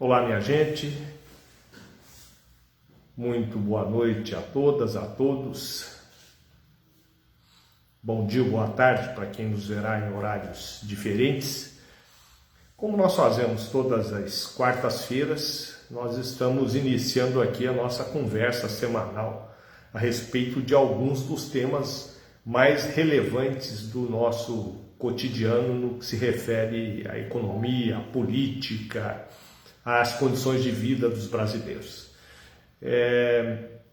Olá, minha gente, muito boa noite a todas, a todos. Bom dia, boa tarde para quem nos verá em horários diferentes. Como nós fazemos todas as quartas-feiras, nós estamos iniciando aqui a nossa conversa semanal a respeito de alguns dos temas mais relevantes do nosso cotidiano no que se refere à economia, à política, às condições de vida dos brasileiros.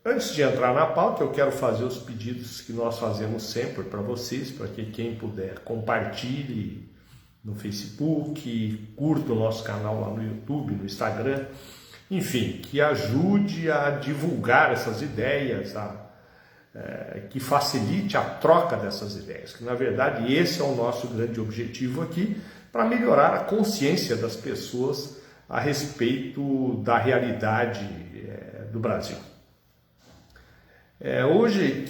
Antes de entrar na pauta, eu quero fazer os pedidos que nós fazemos sempre para vocês, para que quem puder compartilhe no Facebook, curta o nosso canal lá no YouTube, no Instagram, enfim, que ajude a divulgar essas ideias, que facilite a troca dessas ideias, que na verdade esse é o nosso grande objetivo aqui, para melhorar a consciência das pessoas a respeito da realidade do Brasil. Hoje,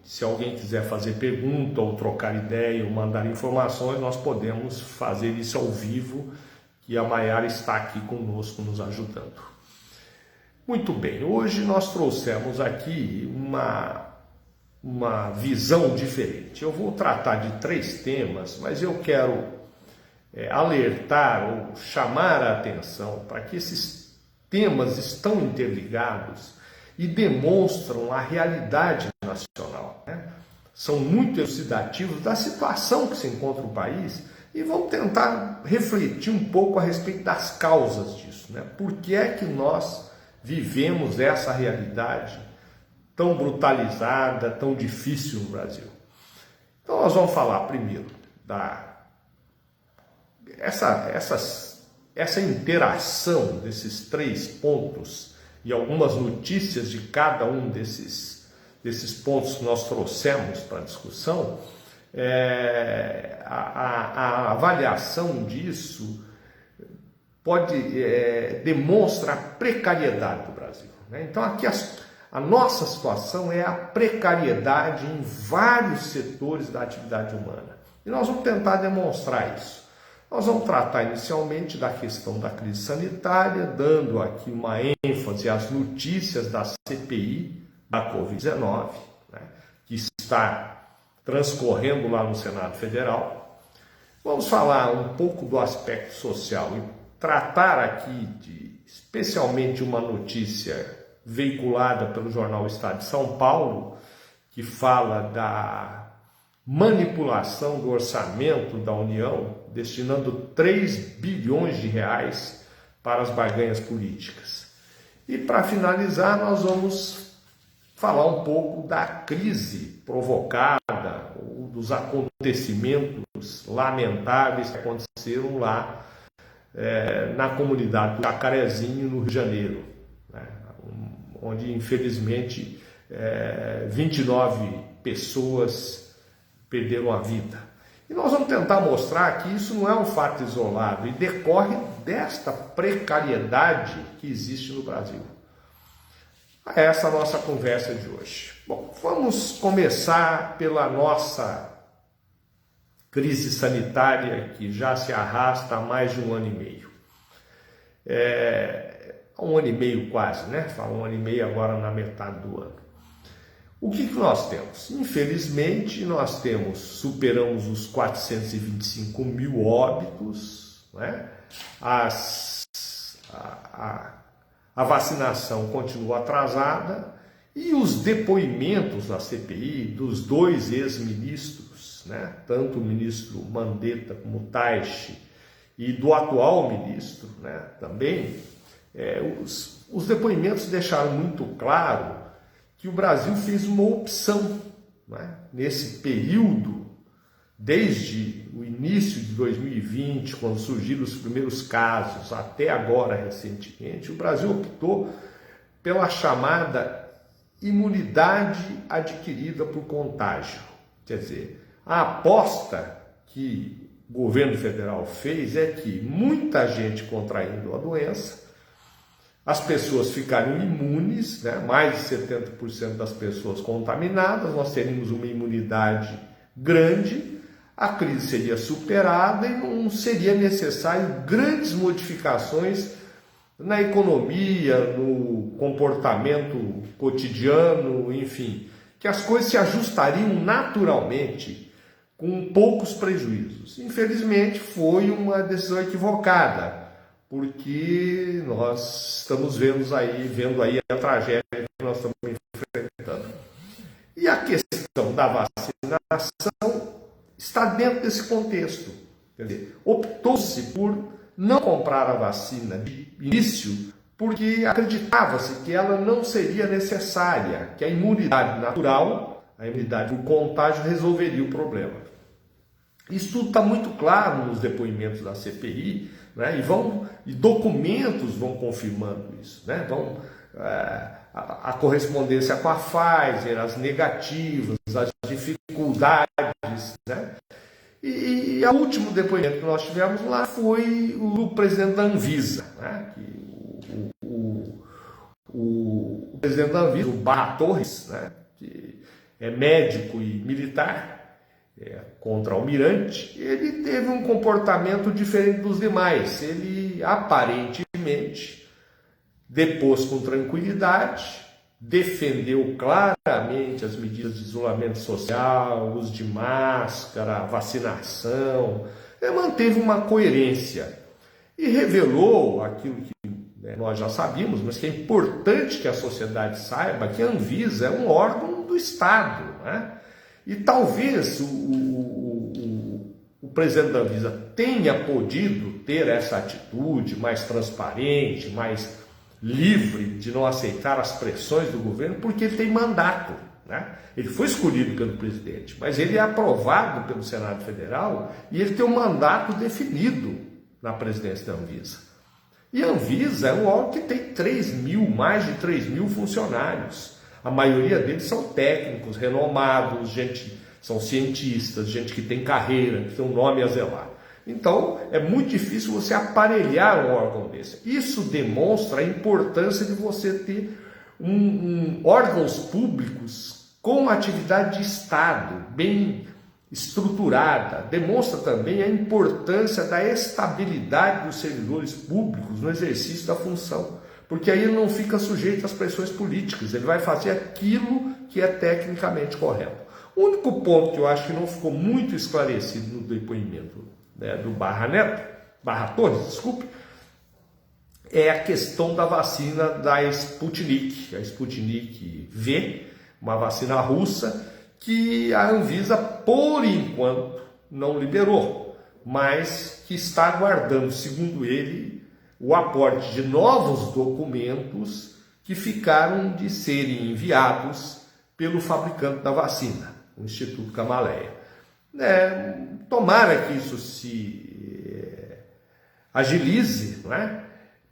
se alguém quiser fazer pergunta ou trocar ideia ou mandar informações, nós podemos fazer isso ao vivo, que a Maiara está aqui conosco nos ajudando. Muito bem, hoje nós trouxemos aqui uma visão diferente. Eu vou tratar de 3 temas, mas eu quero alertar ou chamar a atenção para que esses temas estão interligados e demonstram a realidade nacional, né? São muito elucidativos da situação que se encontra o país e vão tentar refletir um pouco a respeito das causas disso, né? Por que é que nós vivemos essa realidade tão brutalizada, tão difícil no Brasil? Então nós vamos falar primeiro essa interação desses 3 pontos e algumas notícias de cada um desses pontos que nós trouxemos para a discussão. A avaliação disso demonstra a precariedade do Brasil, né? Então aqui a nossa situação é a precariedade em vários setores da atividade humana e nós vamos tentar demonstrar isso. Nós vamos tratar inicialmente da questão da crise sanitária, dando aqui uma ênfase às notícias da CPI da Covid-19, né, que está transcorrendo lá no Senado Federal. Vamos falar um pouco do aspecto social e tratar aqui especialmente uma notícia veiculada pelo jornal Estado de São Paulo, que fala da manipulação do orçamento da União, destinando 3 bilhões de reais para as barganhas políticas. E para finalizar, nós vamos falar um pouco da crise provocada, ou dos acontecimentos lamentáveis que aconteceram lá na comunidade do Jacarezinho, no Rio de Janeiro, né, onde infelizmente 29 pessoas perderam a vida. E nós vamos tentar mostrar que isso não é um fato isolado e decorre desta precariedade que existe no Brasil. Essa é a nossa conversa de hoje. Bom, vamos começar pela nossa crise sanitária, que já se arrasta há mais de 1 ano e meio. 1 ano e meio quase, né? Fala 1 ano e meio agora na metade do ano. O que nós temos? Infelizmente, nós superamos os 425 mil óbitos, né? A vacinação continua atrasada e os depoimentos na CPI dos 2 ex-ministros, né? Tanto o ministro Mandetta como o Taixe e do atual ministro, né? Também, os depoimentos deixaram muito claro que o Brasil fez uma opção, né? Nesse período, desde o início de 2020, quando surgiram os primeiros casos, até agora recentemente, o Brasil optou pela chamada imunidade adquirida por contágio. Quer dizer, a aposta que o governo federal fez é que muita gente contraindo a doença, as pessoas ficariam imunes, né? Mais de 70% das pessoas contaminadas, nós teríamos uma imunidade grande, a crise seria superada e não seria necessário grandes modificações na economia, no comportamento cotidiano, enfim, que as coisas se ajustariam naturalmente com poucos prejuízos. Infelizmente, foi uma decisão equivocada, porque nós estamos vendo aí a tragédia que nós estamos enfrentando. E a questão da vacinação está dentro desse contexto. Quer dizer, optou-se por não comprar a vacina de início porque acreditava-se que ela não seria necessária, que a imunidade natural, a imunidade por contágio, resolveria o problema. Isso tudo está muito claro nos depoimentos da CPI, né? E documentos vão confirmando isso, né? A correspondência com a Pfizer, as negativas, as dificuldades, né? E o último depoimento que nós tivemos lá foi o presidente da Anvisa, né? O presidente da Anvisa, o Barra Torres, né? Que é médico e militar, contra-almirante, ele teve um comportamento diferente dos demais. Ele aparentemente depôs com tranquilidade, defendeu claramente as medidas de isolamento social, uso de máscara, vacinação, manteve uma coerência e revelou aquilo que nós já sabíamos, mas que é importante que a sociedade saiba, que a Anvisa é um órgão do Estado, né? E talvez o presidente da Anvisa tenha podido ter essa atitude mais transparente, mais livre de não aceitar as pressões do governo, porque ele tem mandato, né? Ele foi escolhido pelo presidente, mas ele é aprovado pelo Senado Federal e ele tem um mandato definido na presidência da Anvisa. E a Anvisa é um órgão que tem mais de 3 mil funcionários. A maioria deles são técnicos, renomados, são cientistas, gente que tem carreira, que tem um nome a zelar. Então, é muito difícil você aparelhar um órgão desse. Isso demonstra a importância de você ter órgãos públicos com atividade de Estado, bem estruturada. Demonstra também a importância da estabilidade dos servidores públicos no exercício da função. Porque aí ele não fica sujeito às pressões políticas, ele vai fazer aquilo que é tecnicamente correto. O único ponto que eu acho que não ficou muito esclarecido no depoimento, né, do Barra Torres, é a questão da vacina da Sputnik, a Sputnik V, uma vacina russa, que a Anvisa, por enquanto, não liberou, mas que está aguardando, segundo ele, o aporte de novos documentos que ficaram de serem enviados pelo fabricante da vacina, o Instituto Gamaleya. Tomara que isso se agilize, não é?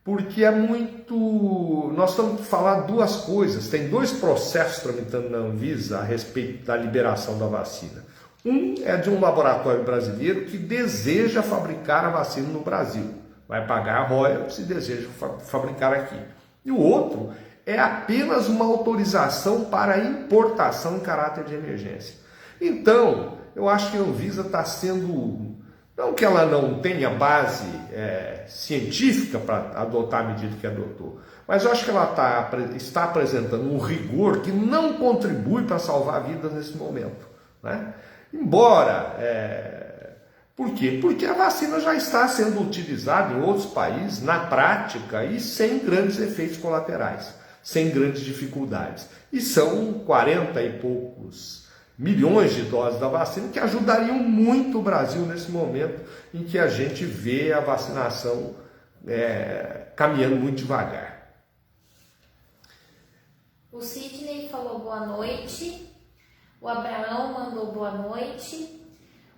Porque é muito... Nós estamos falando duas coisas, tem dois processos tramitando na Anvisa a respeito da liberação da vacina. Um é de um laboratório brasileiro que deseja fabricar a vacina no Brasil. Vai pagar royalties se deseja fabricar aqui. E o outro é apenas uma autorização para importação em caráter de emergência. Então, eu acho que a Anvisa está sendo... Não que ela não tenha base científica para adotar a medida que adotou, mas eu acho que ela está apresentando um rigor que não contribui para salvar vidas nesse momento, né? Embora... Por quê? Porque a vacina já está sendo utilizada em outros países, na prática, e sem grandes efeitos colaterais, sem grandes dificuldades. E são 40 e poucos milhões de doses da vacina que ajudariam muito o Brasil nesse momento em que a gente vê a vacinação caminhando muito devagar. O Sidney falou boa noite, o Abraão mandou boa noite.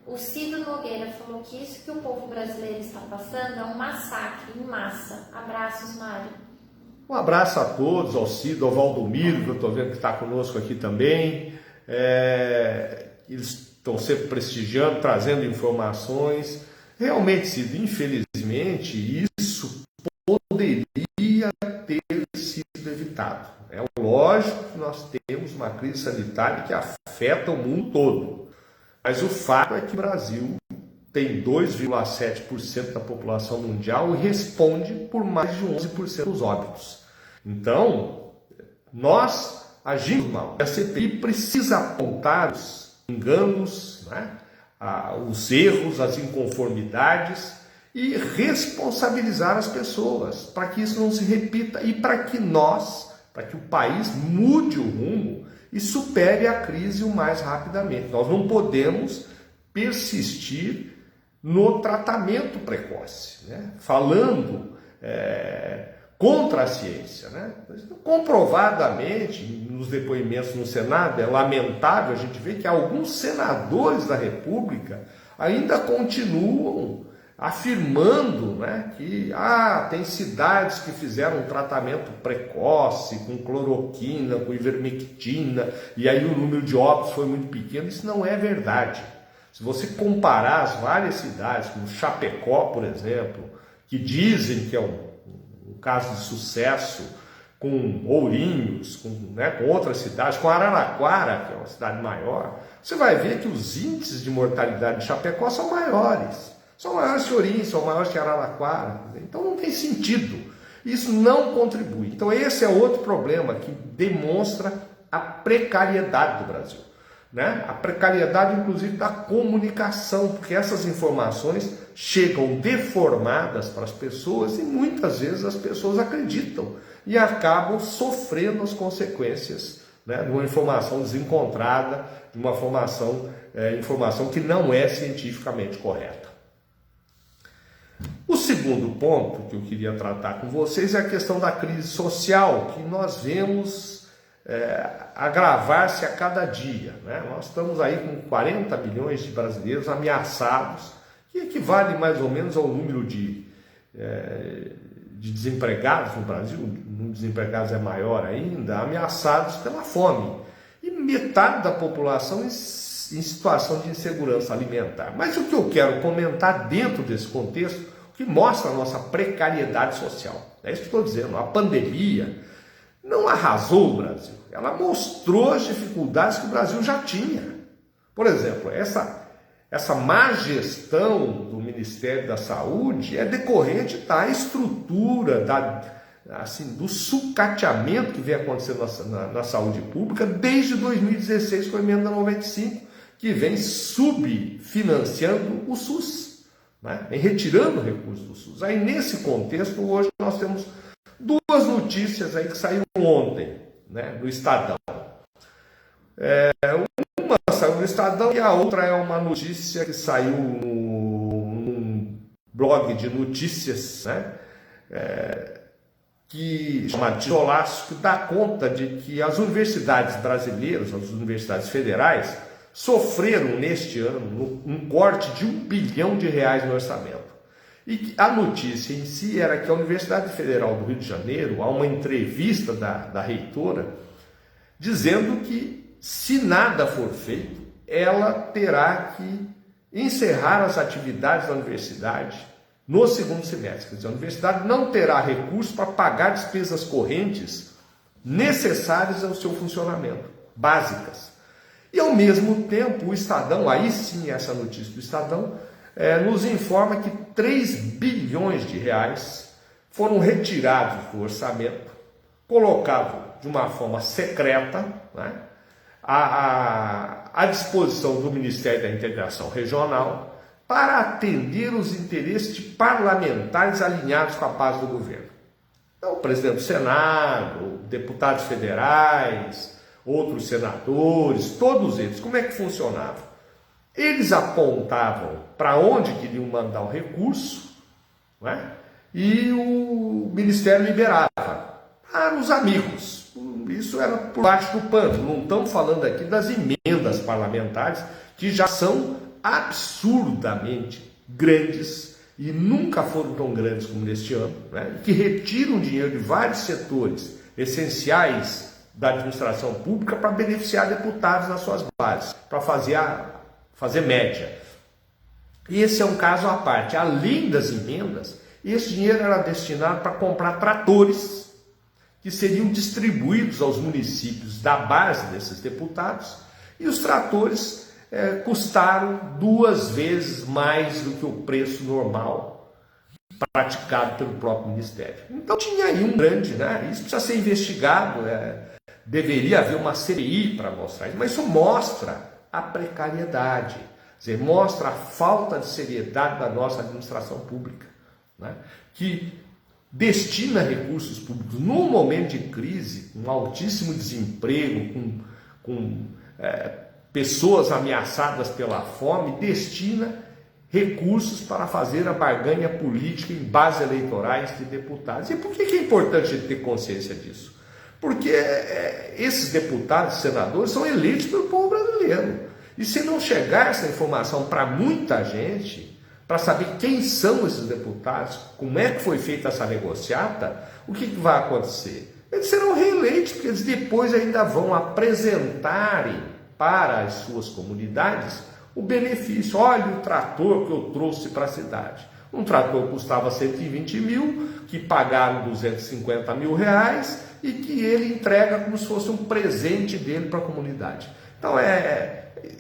O Cido Nogueira falou que isso que o povo brasileiro está passando é um massacre em massa. Abraços, Mário. Um abraço a todos, ao Cido, ao Valdomiro, que eu estou vendo que está conosco aqui também. Eles estão sempre prestigiando, trazendo informações. Realmente, Cido, infelizmente, isso poderia ter sido evitado. É lógico que nós temos uma crise sanitária que afeta o mundo todo. Mas o fato é que o Brasil tem 2,7% da população mundial e responde por mais de 11% dos óbitos. Então, nós agimos mal. A CPI precisa apontar os enganos, né, os erros, as inconformidades e responsabilizar as pessoas para que isso não se repita e para que o país mude o rumo e supere a crise o mais rapidamente. Nós não podemos persistir no tratamento precoce, né? Falando contra a ciência, né? Comprovadamente, nos depoimentos no Senado, é lamentável a gente ver que alguns senadores da República ainda continuam afirmando, né, que tem cidades que fizeram um tratamento precoce com cloroquina, com ivermectina, e aí o número de óbitos foi muito pequeno. Isso não é verdade. Se você comparar as várias cidades, como Chapecó, por exemplo, que dizem que é um caso de sucesso, com Ourinhos, com outras cidades, com Araraquara, que é uma cidade maior, você vai ver que os índices de mortalidade de Chapecó são maiores. São maiores que Ourinhos, são maiores que Araraquara. Então não tem sentido. Isso não contribui. Então esse é outro problema que demonstra a precariedade do Brasil, né? A precariedade, inclusive, da comunicação, porque essas informações chegam deformadas para as pessoas e muitas vezes as pessoas acreditam e acabam sofrendo as consequências, né, de uma informação desencontrada, de uma informação que não é cientificamente correta. O segundo ponto que eu queria tratar com vocês é a questão da crise social, que nós vemos agravar-se a cada dia, né? Nós estamos aí com 40 milhões de brasileiros ameaçados, que equivale mais ou menos ao número de desempregados no Brasil. O número de desempregados é maior ainda, ameaçados pela fome. E metade da população em situação de insegurança alimentar. Mas o que eu quero comentar dentro desse contexto, que mostra a nossa precariedade social. É isso que estou dizendo. A pandemia não arrasou o Brasil. Ela mostrou as dificuldades que o Brasil já tinha. Por exemplo, essa má gestão do Ministério da Saúde é decorrente da estrutura, do sucateamento que vem acontecendo na saúde pública desde 2016 com a emenda 95, que vem subfinanciando o SUS, né? Vem retirando recursos do SUS. Aí nesse contexto, hoje nós temos duas notícias aí que saíram ontem, né, no Estadão. Uma saiu no Estadão e a outra é uma notícia que saiu num blog de notícias, né, que chama Tijolaço, que dá conta de que as universidades brasileiras, as universidades federais, sofreram neste ano um corte de R$1 bilhão no orçamento. E a notícia em si era que a Universidade Federal do Rio de Janeiro, há uma entrevista da reitora, dizendo que, se nada for feito, ela terá que encerrar as atividades da universidade no segundo semestre. Quer dizer, a universidade não terá recursos para pagar despesas correntes necessárias ao seu funcionamento, básicas. E, ao mesmo tempo, o Estadão, aí sim essa notícia do Estadão, nos informa que R$3 bilhões foram retirados do orçamento, colocados de uma forma secreta, né, à disposição do Ministério da Integração Regional para atender os interesses de parlamentares alinhados com a base do governo. Então, o presidente do Senado, deputados federais, outros senadores, todos eles, como é que funcionava? Eles apontavam para onde queriam mandar o recurso, né? E o Ministério liberava para os amigos. Isso era por baixo do pano. Não estamos falando aqui das emendas parlamentares, que já são absurdamente grandes e nunca foram tão grandes como neste ano, né? Que retiram dinheiro de vários setores essenciais da administração pública para beneficiar deputados nas suas bases, para fazer média. E esse é um caso à parte. Além das emendas, esse dinheiro era destinado para comprar tratores que seriam distribuídos aos municípios da base desses deputados, e os tratores custaram 2 vezes mais do que o preço normal praticado pelo próprio Ministério. Então tinha aí um grande, né? Isso precisa ser investigado, deveria haver uma CPI para mostrar isso, mas isso mostra a precariedade, quer dizer, mostra a falta de seriedade da nossa administração pública, né? Que destina recursos públicos num momento de crise, com altíssimo desemprego, com pessoas ameaçadas pela fome, destina recursos para fazer a barganha política em bases eleitorais de deputados. E por que é importante a gente ter consciência disso? Porque esses deputados e senadores são eleitos pelo povo brasileiro. E se não chegar essa informação para muita gente, para saber quem são esses deputados, como é que foi feita essa negociata, o que vai acontecer? Eles serão reeleitos, porque eles depois ainda vão apresentarem para as suas comunidades o benefício. Olha o trator que eu trouxe para a cidade. Um trator custava 120 mil, que pagaram 250 mil reais e que ele entrega como se fosse um presente dele para a comunidade. Então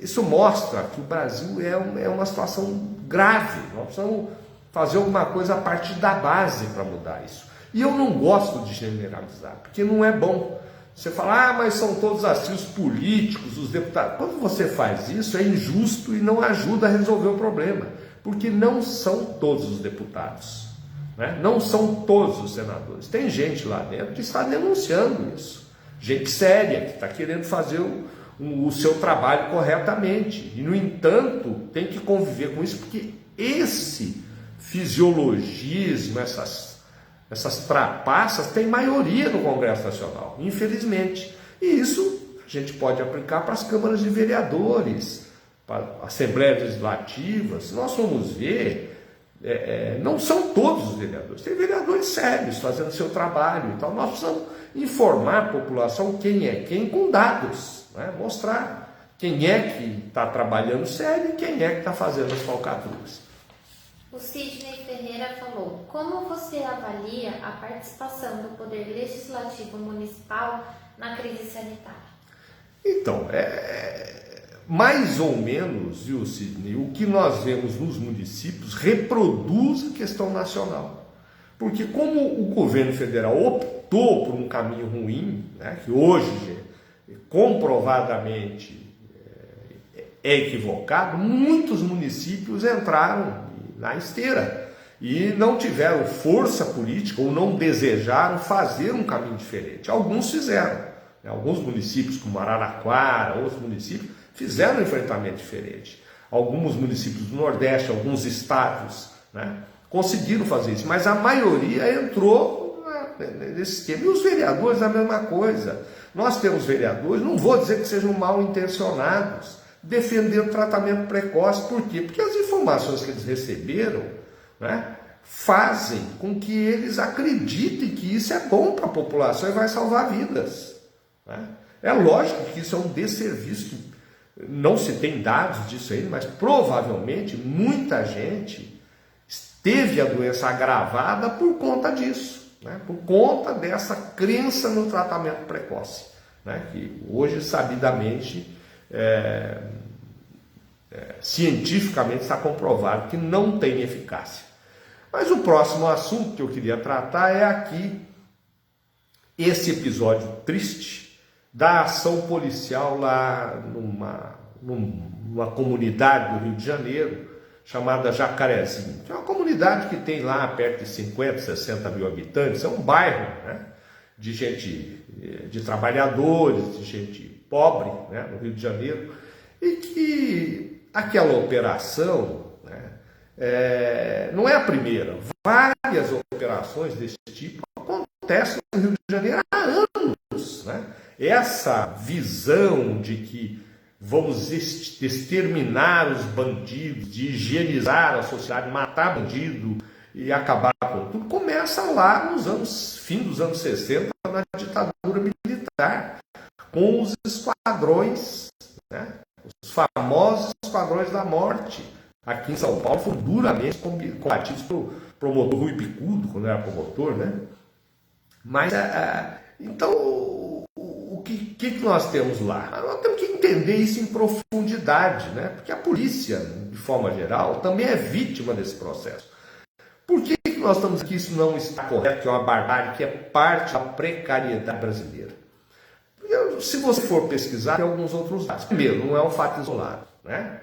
isso mostra que o Brasil é uma situação grave. Nós precisamos fazer alguma coisa a partir da base para mudar isso. E eu não gosto de generalizar, porque não é bom. Você fala, mas são todos assim os políticos, os deputados. Quando você faz isso, é injusto e não ajuda a resolver o problema, porque não são todos os deputados, né? Não são todos os senadores. Tem gente lá dentro que está denunciando isso, gente séria, que está querendo fazer o seu trabalho corretamente, e no entanto tem que conviver com isso, porque esse fisiologismo, essas trapaças tem maioria no Congresso Nacional, infelizmente. E isso a gente pode aplicar para as câmaras de vereadores, para a Assembleia Legislativa. Se nós formos ver, não são todos os vereadores. Tem vereadores sérios fazendo seu trabalho. Então nós precisamos informar a população quem é quem com dados, né? Mostrar quem é que está trabalhando sério e quem é que está fazendo as falcatruas. O Sidney Ferreira falou: como você avalia a participação do Poder Legislativo Municipal na crise sanitária? Então, mais ou menos, viu, Sidney, o que nós vemos nos municípios reproduz a questão nacional. Porque como o governo federal optou por um caminho ruim, né, que hoje comprovadamente é equivocado, muitos municípios entraram na esteira e não tiveram força política ou não desejaram fazer um caminho diferente. Alguns fizeram, né? Alguns municípios como Araraquara, outros municípios fizeram um enfrentamento diferente. Alguns municípios do Nordeste, alguns estados, né, conseguiram fazer isso, mas a maioria entrou nesse esquema. E os vereadores a mesma coisa. Nós temos vereadores, não vou dizer que sejam mal intencionados, defendendo tratamento precoce. Por quê? Porque as informações que eles receberam, né, fazem com que eles acreditem que isso é bom para a população e vai salvar vidas, né? É lógico que isso é um desserviço, que não se tem dados disso ainda, mas provavelmente muita gente teve a doença agravada por conta disso, né? Por conta dessa crença no tratamento precoce, né? Que hoje sabidamente cientificamente está comprovado que não tem eficácia. Mas o próximo assunto que eu queria tratar é aqui esse episódio triste da ação policial lá numa comunidade do Rio de Janeiro chamada Jacarezinho. É uma comunidade que tem lá perto de 50, 60 mil habitantes, é um bairro, né, de gente, de trabalhadores, de gente pobre, né, no Rio de Janeiro, e que aquela operação, né, não é a primeira. Várias operações desse tipo acontecem no Rio de Janeiro há anos, né? Essa visão de que vamos exterminar os bandidos, de higienizar a sociedade, matar bandido e acabar com tudo, começa lá fim dos anos 60, na ditadura militar, com os esquadrões, né? Os famosos esquadrões da morte. Aqui em São Paulo foram duramente combatidos pelo promotor Rui Bicudo, quando era promotor, né? Mas, então, o que nós temos lá? Nós temos que entender entender isso em profundidade, né? Porque a polícia, de forma geral, também é vítima desse processo. Por que nós estamos aqui? Isso não está correto, que é uma barbárie, que é parte da precariedade brasileira. Se você for pesquisar, tem alguns outros dados. Primeiro, não é um fato isolado, né?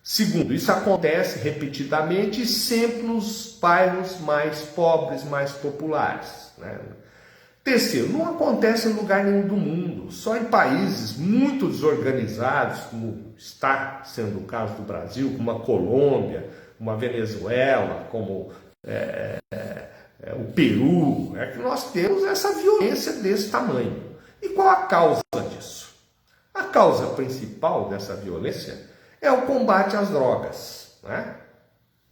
Segundo, isso acontece repetidamente e sempre nos bairros mais pobres, mais populares, né? Terceiro, não acontece em lugar nenhum do mundo, só em países muito desorganizados, como está sendo o caso do Brasil, como a Colômbia, como a Venezuela, como o Peru, é que nós temos essa violência desse tamanho. E qual a causa disso? A causa principal dessa violência é o combate às drogas, né?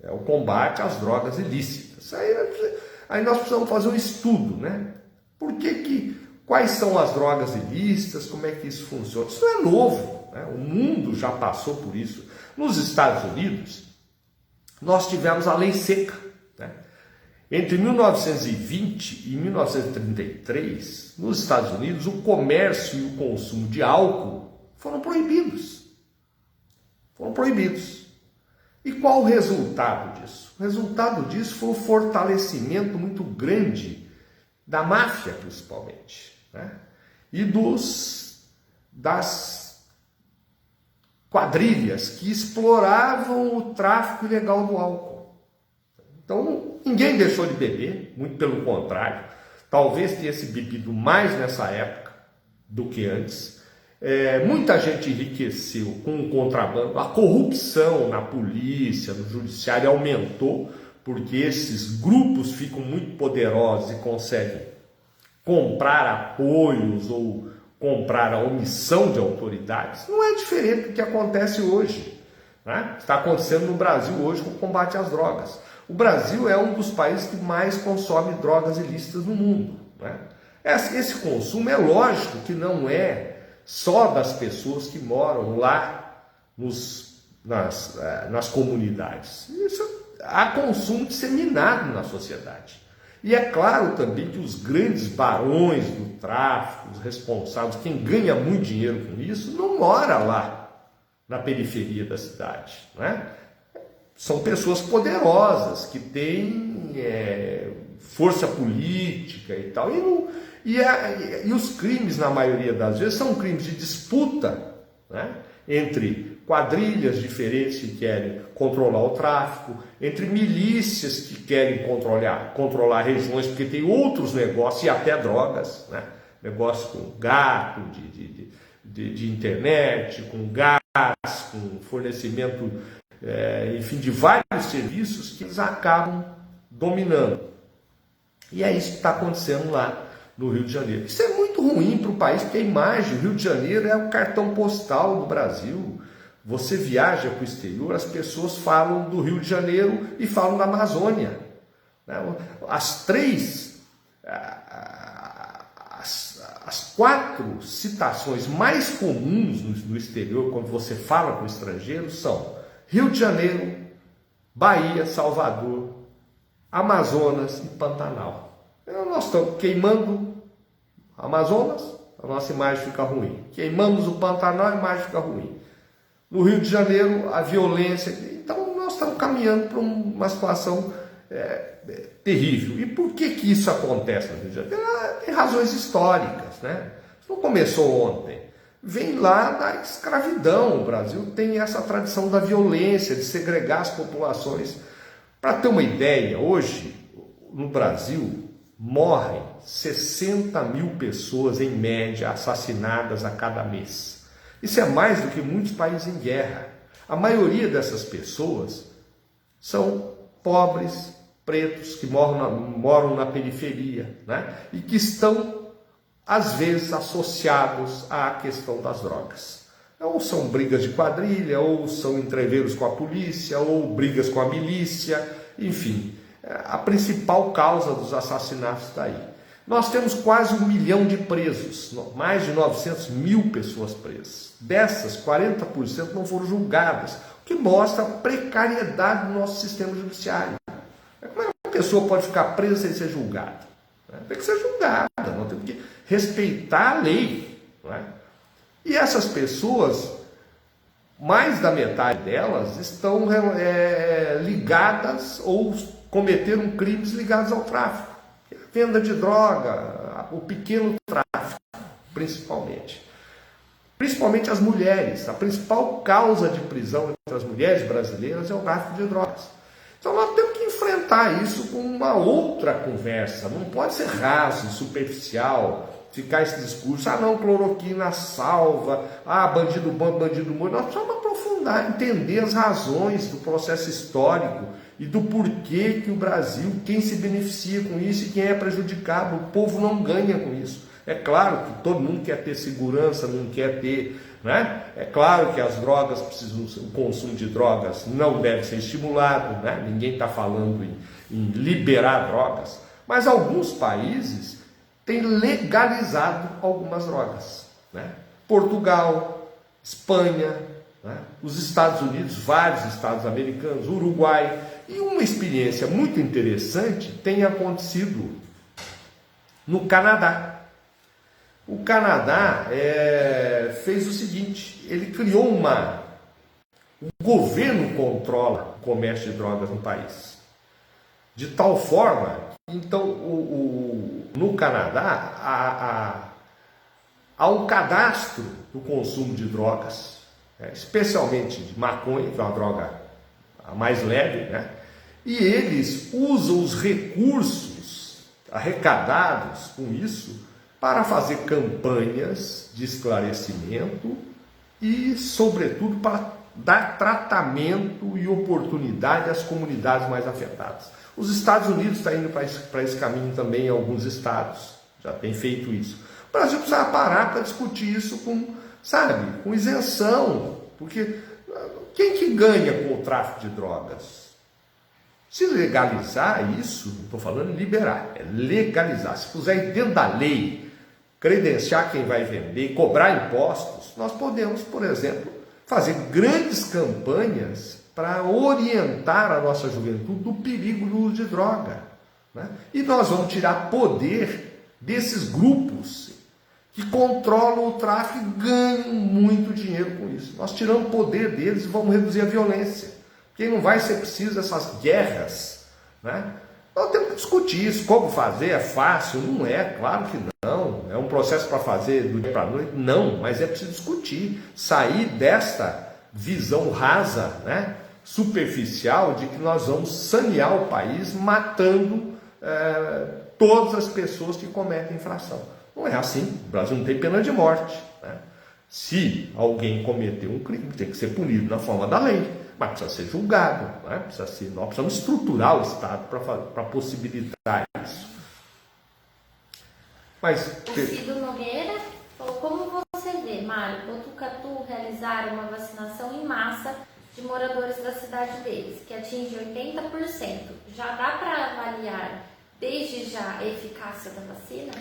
É o combate às drogas ilícitas. Aí nós precisamos fazer um estudo, né? Quais são as drogas ilícitas, como é que isso funciona? Isso não é novo, né? O mundo já passou por isso. Nos Estados Unidos, nós tivemos a lei seca, né? Entre 1920 e 1933, nos Estados Unidos, o comércio e o consumo de álcool foram proibidos. Foram proibidos. E qual o resultado disso? O resultado disso foi o fortalecimento muito grande da máfia, principalmente, né? E das quadrilhas que exploravam o tráfico ilegal do álcool. Então, ninguém deixou de beber, muito pelo contrário. Talvez tenha se bebido mais nessa época do que antes. Muita gente enriqueceu com o contrabando. A corrupção na polícia, no judiciário aumentou, porque esses grupos ficam muito poderosos e conseguem comprar apoios ou comprar a omissão de autoridades. Não é diferente do que acontece hoje, né? Está acontecendo no Brasil hoje com o combate às drogas. O Brasil é um dos países que mais consome drogas ilícitas no mundo, né? Esse consumo é lógico que não é só das pessoas que moram lá nas comunidades. Há consumo disseminado na sociedade. E é claro também que os grandes barões do tráfico, os responsáveis, quem ganha muito dinheiro com isso, não mora lá na periferia da cidade, né? São pessoas poderosas, que têm força política e tal. E os crimes, na maioria das vezes, são crimes de disputa, né? Entre quadrilhas diferentes que querem controlar o tráfico, entre milícias que querem controlar regiões, porque tem outros negócios e até drogas, né? Negócio com gato, de internet, com gás, com fornecimento, enfim, de vários serviços que eles acabam dominando. E é isso que está acontecendo lá no Rio de Janeiro. Isso é muito ruim para o país, porque a imagem, o Rio de Janeiro é o cartão postal do Brasil. Você viaja para o exterior, as pessoas falam do Rio de Janeiro e falam da Amazônia. As quatro citações mais comuns no exterior, quando você fala com o estrangeiro, são Rio de Janeiro, Bahia, Salvador, Amazonas e Pantanal. Nós estamos queimando Amazonas, a nossa imagem fica ruim. Queimamos o Pantanal, a imagem fica ruim. No Rio de Janeiro, a violência. Então, nós estamos caminhando para uma situação terrível. E por que isso acontece no Rio de Janeiro? Tem razões históricas, né? Isso não começou ontem. Vem lá da escravidão. O Brasil tem essa tradição da violência, de segregar as populações. Para ter uma ideia, hoje, no Brasil, morrem 60 mil pessoas, em média, assassinadas a cada mês. Isso é mais do que muitos países em guerra. A maioria dessas pessoas são pobres, pretos, que moram na periferia, né? E que estão, às vezes, associados à questão das drogas. Ou são brigas de quadrilha, ou são entreveiros com a polícia, ou brigas com a milícia, enfim. A principal causa dos assassinatos está aí. Nós temos quase 1 milhão de presos, mais de 900 mil pessoas presas. Dessas, 40% não foram julgadas, o que mostra a precariedade do nosso sistema judiciário. Como é que uma pessoa pode ficar presa sem ser julgada? Tem que ser julgada, nós temos que respeitar a lei, não é? E essas pessoas, mais da metade delas, estão ligadas ou cometeram crimes ligados ao tráfico. Venda de droga, o pequeno tráfico, principalmente. Principalmente as mulheres. A principal causa de prisão entre as mulheres brasileiras é o tráfico de drogas. Então nós temos que enfrentar isso com uma outra conversa. Não pode ser raso, superficial, ficar esse discurso, não, cloroquina salva, bandido bom, bandido morto. Nós precisamos aprofundar, entender as razões do processo histórico e do porquê que o Brasil, quem se beneficia com isso e quem é prejudicado. O povo não ganha com isso. É claro que todo mundo quer ter segurança, não quer ter, né? É claro que as drogas precisam, o consumo de drogas não deve ser estimulado, né? Ninguém está falando em liberar drogas, mas alguns países têm legalizado algumas drogas, né? Portugal, Espanha, né? Os Estados Unidos, vários estados americanos, Uruguai, e uma experiência muito interessante tem acontecido no Canadá. O Canadá fez o seguinte, ele criou o governo controla o comércio de drogas no país, de tal forma, então, no Canadá, há um cadastro do consumo de drogas, especialmente de maconha, que é uma droga a mais leve, né? E eles usam os recursos arrecadados com isso para fazer campanhas de esclarecimento e, sobretudo, para dar tratamento e oportunidade às comunidades mais afetadas. Os Estados Unidos estão indo para esse caminho também, em alguns estados, já tem feito isso. O Brasil precisa parar para discutir isso com isenção, porque quem que ganha com o tráfico de drogas? Se legalizar isso, não estou falando em liberar, é legalizar. Se puser dentro da lei, credenciar quem vai vender, cobrar impostos, nós podemos, por exemplo, fazer grandes campanhas para orientar a nossa juventude do perigo do uso de droga, né? E nós vamos tirar poder desses grupos que controlam o tráfico e ganham muito dinheiro com isso. Nós tiramos o poder deles e vamos reduzir a violência, porque não vai ser preciso essas guerras, né? Nós temos que discutir isso, como fazer, é fácil? Não é, claro que não. É um processo para fazer do dia para a noite? Não, mas é preciso discutir, sair desta visão rasa, né, superficial, de que nós vamos sanear o país matando todas as pessoas que cometem infração. Não é assim, o Brasil não tem pena de morte, né? Se alguém cometeu um crime, tem que ser punido na forma da lei. Mas precisa ser julgado, né? Nós precisamos estruturar o Estado para possibilitar isso. Mas, o Cido Nogueira falou, como você vê, Mário, Botucatu realizar uma vacinação em massa de moradores da cidade deles, que atinge 80%. Já dá para avaliar desde já a eficácia da vacina?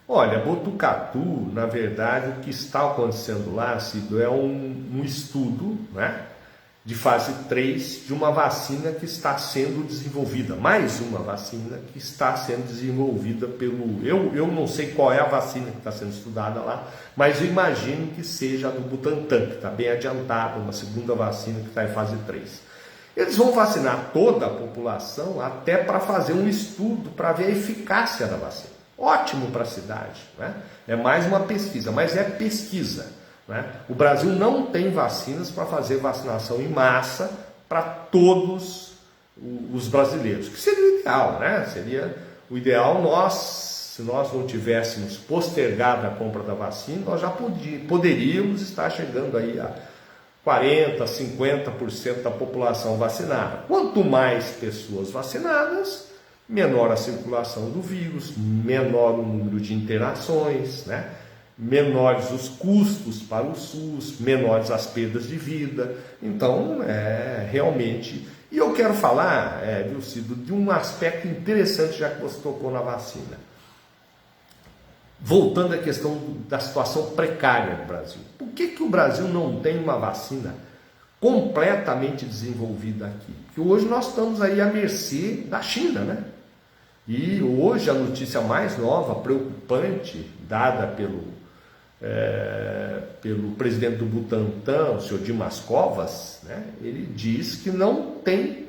Olha, Botucatu, na verdade, o que está acontecendo lá, Cido, é um estudo, né, de fase 3 de uma vacina que está sendo desenvolvida, mais uma vacina que está sendo desenvolvida pelo... Eu não sei qual é a vacina que está sendo estudada lá, mas eu imagino que seja a do Butantan, que está bem adiantada, uma segunda vacina que está em fase 3. Eles vão vacinar toda a população até para fazer um estudo para ver a eficácia da vacina. Ótimo para a cidade, né? É mais uma pesquisa, mas é pesquisa, né? O Brasil não tem vacinas para fazer vacinação em massa para todos os brasileiros, que seria o ideal, né? Seria o ideal se nós não tivéssemos postergado a compra da vacina, nós já poderíamos estar chegando aí a 40%, 50% da população vacinada. Quanto mais pessoas vacinadas, menor a circulação do vírus, menor o número de internações, né? Menores os custos para o SUS, menores as perdas de vida. Então, realmente... E eu quero falar, viu, Cido, de um aspecto interessante, já que você tocou na vacina. Voltando à questão da situação precária do Brasil. Por que o Brasil não tem uma vacina completamente desenvolvida aqui? Porque hoje nós estamos aí à mercê da China, né? E hoje a notícia mais nova, preocupante, dada pelo presidente do Butantan, o senhor Dimas Covas, né, ele diz que não tem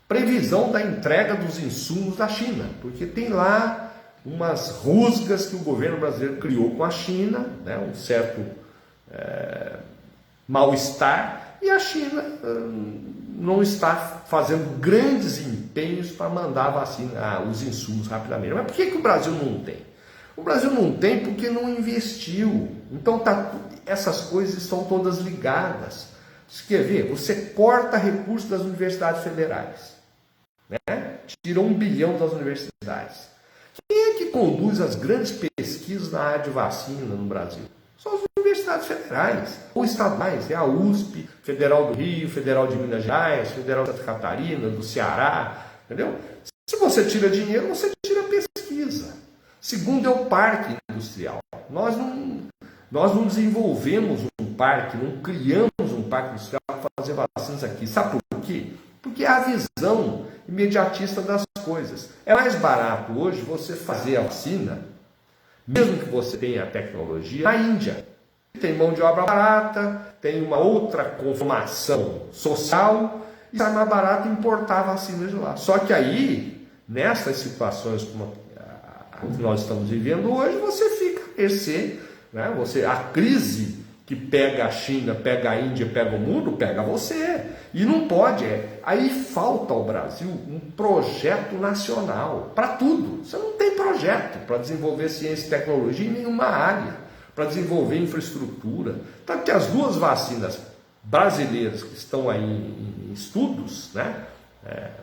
previsão da entrega dos insumos da China, porque tem lá umas rusgas que o governo brasileiro criou com a China, né, um certo mal-estar, e a China não está fazendo grandes empenhos para mandar a vacina, os insumos rapidamente. Mas por que o Brasil não tem? O Brasil não tem porque não investiu. Então essas coisas estão todas ligadas. Você quer ver? Você corta recursos das universidades federais, né? Tira 1 bilhão das universidades. Quem é que conduz as grandes pesquisas na área de vacina no Brasil? São as universidades federais ou estaduais. É a USP, Federal do Rio, Federal de Minas Gerais, Federal de Santa Catarina, do Ceará, entendeu? Se você tira dinheiro, você tira pesquisa. Segundo é o parque industrial. Nós não desenvolvemos um parque, não criamos um parque industrial para fazer vacinas aqui. Sabe por quê? Porque é a visão imediatista das coisas. É mais barato hoje você fazer a vacina, mesmo que você tenha a tecnologia, na Índia. Tem mão de obra barata, tem uma outra conformação social, e sai mais barato importar vacinas de lá. Só que aí, nessas situações como a que nós estamos vivendo hoje, você fica a mercê, né? A crise que pega a China, pega a Índia, pega o mundo, pega você. E não pode. Aí falta ao Brasil um projeto nacional para tudo. Você não tem projeto para desenvolver ciência e tecnologia em nenhuma área, para desenvolver infraestrutura. Tanto que as duas vacinas brasileiras que estão aí em estudos, né?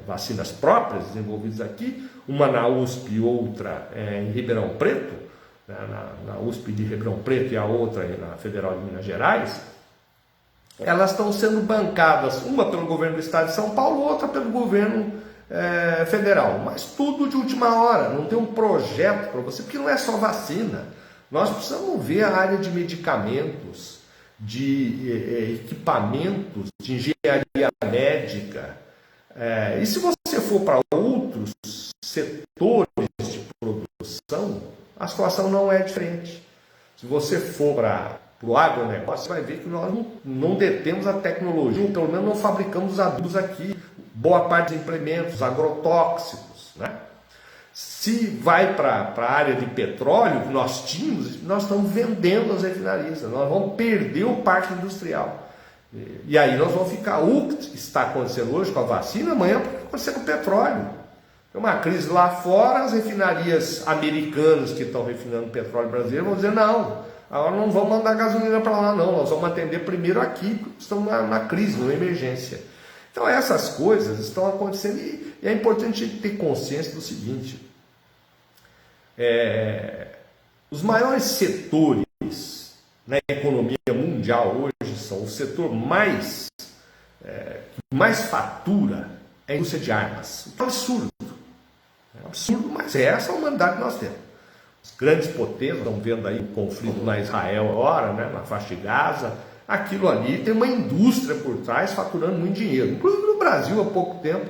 Vacinas próprias desenvolvidas aqui, uma na USP e outra em Ribeirão Preto, né? na USP de Ribeirão Preto e a outra na Federal de Minas Gerais, elas estão sendo bancadas, uma pelo governo do estado de São Paulo, outra pelo governo federal, mas tudo de última hora, não tem um projeto para você, porque não é só vacina. Nós precisamos ver a área de medicamentos, de equipamentos, de engenharia médica. E se você for para outros setores de produção, a situação não é diferente. Se você for para o agronegócio, você vai ver que nós não detemos a tecnologia, ou pelo menos não fabricamos os adubos aqui, boa parte dos implementos, agrotóxicos, né? Se vai para a área de petróleo, que nós tínhamos, nós estamos vendendo as refinarias, nós vamos perder o parque industrial. E aí nós vamos ficar, o que está acontecendo hoje com a vacina, amanhã pode acontecer com o petróleo. Tem uma crise lá fora, as refinarias americanas que estão refinando petróleo brasileiro vão dizer, não, agora não vamos mandar gasolina para lá não, nós vamos atender primeiro aqui, porque estamos na crise, numa emergência. Então essas coisas estão acontecendo e é importante a gente ter consciência do seguinte, os maiores setores na economia mundial hoje são o setor que mais fatura é a indústria de armas. É um absurdo. É um absurdo, mas essa é a humanidade que nós temos. As grandes potências, estão vendo aí o conflito na Israel agora, né, na faixa de Gaza, aquilo ali tem uma indústria por trás faturando muito dinheiro. Inclusive no Brasil, há pouco tempo,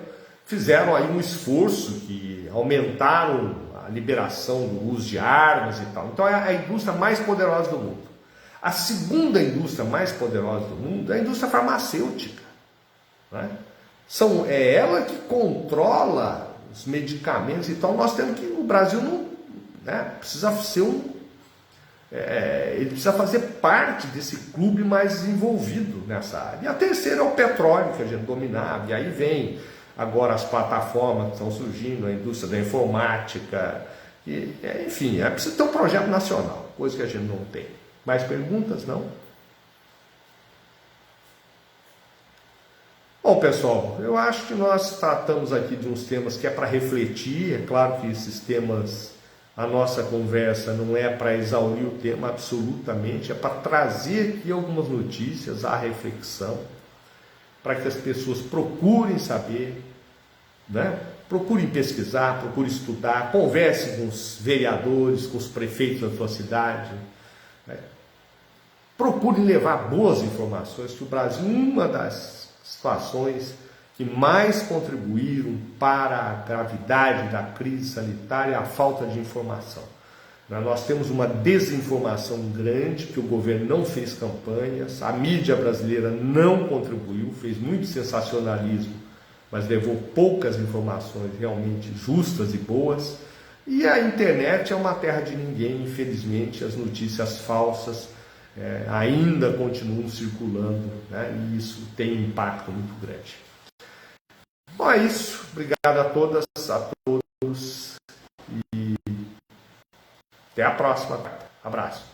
fizeram aí um esforço que aumentaram a liberação do uso de armas e tal. Então é a indústria mais poderosa do mundo. A segunda indústria mais poderosa do mundo é a indústria farmacêutica, né? É ela que controla os medicamentos. Então nós temos que, o Brasil não, né, precisa ser ele precisa fazer parte desse clube mais desenvolvido nessa área. E a terceira é o petróleo, que a gente dominava, e aí vem agora as plataformas que estão surgindo, a indústria da informática, enfim, é preciso ter um projeto nacional, coisa que a gente não tem. Mais perguntas? Não? Bom, pessoal, eu acho que nós tratamos aqui de uns temas que é para refletir. É claro que esses temas, a nossa conversa não é para exaurir o tema absolutamente, é para trazer aqui algumas notícias à reflexão, para que as pessoas procurem saber, né? Procurem pesquisar, procurem estudar, conversem com os vereadores, com os prefeitos da sua cidade, né? Procurem levar boas informações, que o Brasil, uma das situações que mais contribuíram para a gravidade da crise sanitária é a falta de informação, né? Nós temos uma desinformação grande, que o governo não fez campanhas, a mídia brasileira não contribuiu, fez muito sensacionalismo, mas levou poucas informações realmente justas e boas. E a internet é uma terra de ninguém, infelizmente, as notícias falsas ainda continuam circulando, né? E isso tem um impacto muito grande. Bom, é isso. Obrigado a todas, a todos e até a próxima. Abraço.